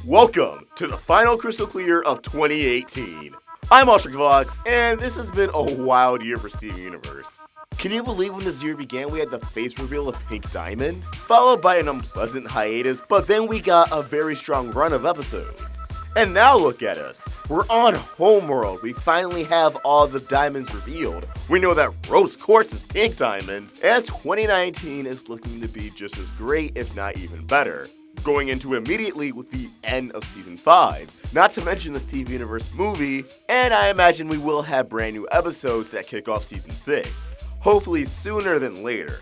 Welcome to the final Crystal Clear of 2018. I'm Fox, and this has been a wild year for Steven Universe. Can you believe when this year began we had the face reveal of Pink Diamond? Followed by an unpleasant hiatus, but then we got a very strong run of episodes. And now look at us. We're on Homeworld. We finally have all the diamonds revealed. We know that Rose Quartz is Pink Diamond, and 2019 is looking to be just as great, if not even better. Going into immediately with the end of Season 5, not to mention the Steven Universe movie, and I imagine we will have brand new episodes that kick off Season 6, hopefully sooner than later.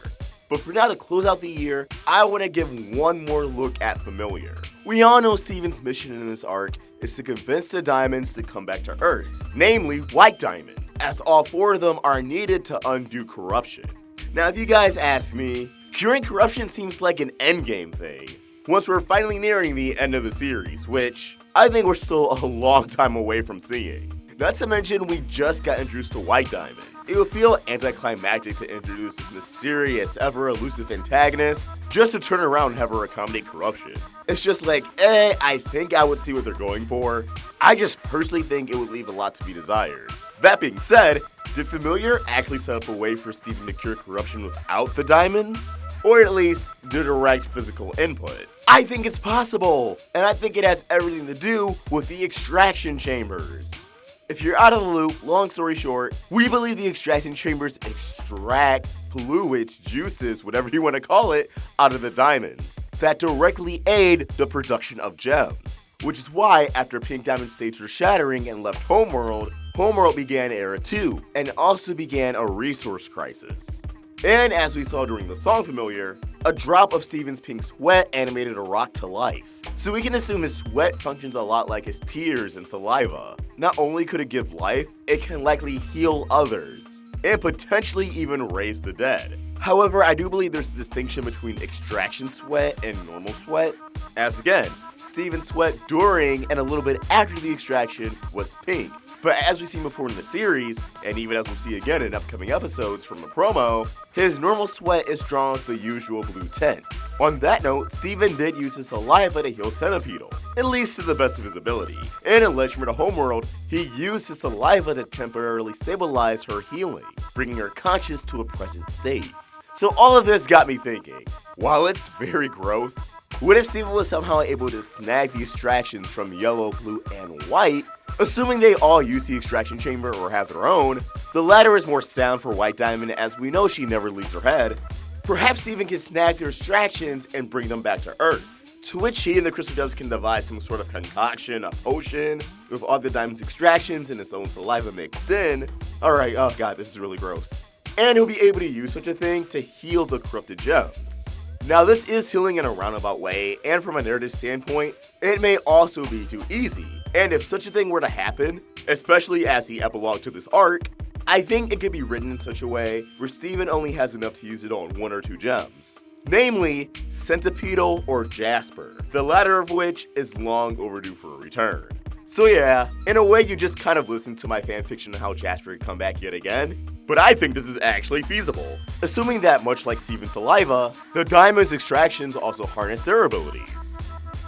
But for now, to close out the year, I want to give one more look at Familiar. We all know Steven's mission in this arc is to convince the diamonds to come back to Earth, namely White Diamond, as all four of them are needed to undo corruption. Now if you guys ask me, curing corruption seems like an endgame thing, once we're finally nearing the end of the series, which I think we're still a long time away from seeing. Not to mention, we just got introduced to White Diamond. It would feel anticlimactic to introduce this mysterious, ever-elusive antagonist, just to turn around and have her accommodate corruption. It's just like, I think I would see what they're going for. I just personally think it would leave a lot to be desired. That being said, did Familiar actually set up a way for Steven to cure corruption without the diamonds? Or at least, the direct physical input? I think it's possible, and I think it has everything to do with the extraction chambers. If you're out of the loop, long story short, we believe the extraction chambers extract fluids, juices, whatever you want to call it, out of the diamonds that directly aid the production of gems. Which is why, after Pink Diamond staged her shattering and left Homeworld, Homeworld began Era 2, and also began a resource crisis. And as we saw during the song Familiar, a drop of Steven's pink sweat animated a rock to life. So we can assume his sweat functions a lot like his tears and saliva. Not only could it give life, it can likely heal others, and potentially even raise the dead. However, I do believe there's a distinction between extraction sweat and normal sweat, as again, Steven's sweat during and a little bit after the extraction was pink. But as we've seen before in the series, and even as we'll see again in upcoming episodes from the promo, his normal sweat is drawn with the usual blue tint. On that note, Steven did use his saliva to heal Centipedal, at least to the best of his ability. And in Legend of Homeworld, he used his saliva to temporarily stabilize her healing, bringing her conscious to a present state. So all of this got me thinking, while it's very gross, what if Steven was somehow able to snag the extractions from yellow, blue, and white? Assuming they all use the extraction chamber or have their own, the latter is more sound for White Diamond as we know she never leaves her head. Perhaps Steven can snag their extractions and bring them back to Earth. To which he and the Crystal Gems can devise some sort of concoction, a potion, with all the diamond's extractions and his own saliva mixed in. Alright, oh god, this is really gross. And he'll be able to use such a thing to heal the corrupted gems. Now this is healing in a roundabout way, and from a narrative standpoint, it may also be too easy. And if such a thing were to happen, especially as the epilogue to this arc, I think it could be written in such a way where Steven only has enough to use it on one or two gems. Namely, Centipedal or Jasper, the latter of which is long overdue for a return. So yeah, in a way you just kind of listened to my fanfiction on how Jasper could come back yet again, but I think this is actually feasible. Assuming that much like Steven's saliva, the diamond's extractions also harness their abilities.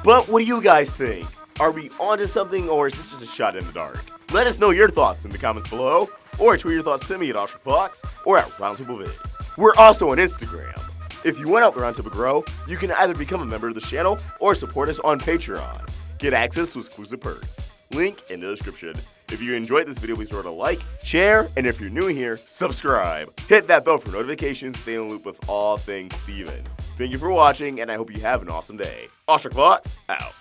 But what do you guys think? Are we onto something, or is this just a shot in the dark? Let us know your thoughts in the comments below, or tweet your thoughts to me at Fox or at Roundtable Vids. We're also on Instagram. If you want to help the Roundtable grow, you can either become a member of the channel or support us on Patreon. Get access to exclusive perks. Link in the description. If you enjoyed this video, please throw it a like, share, and if you're new here, subscribe. Hit that bell for notifications, stay in the loop with all things Steven. Thank you for watching, and I hope you have an awesome day. Fox out.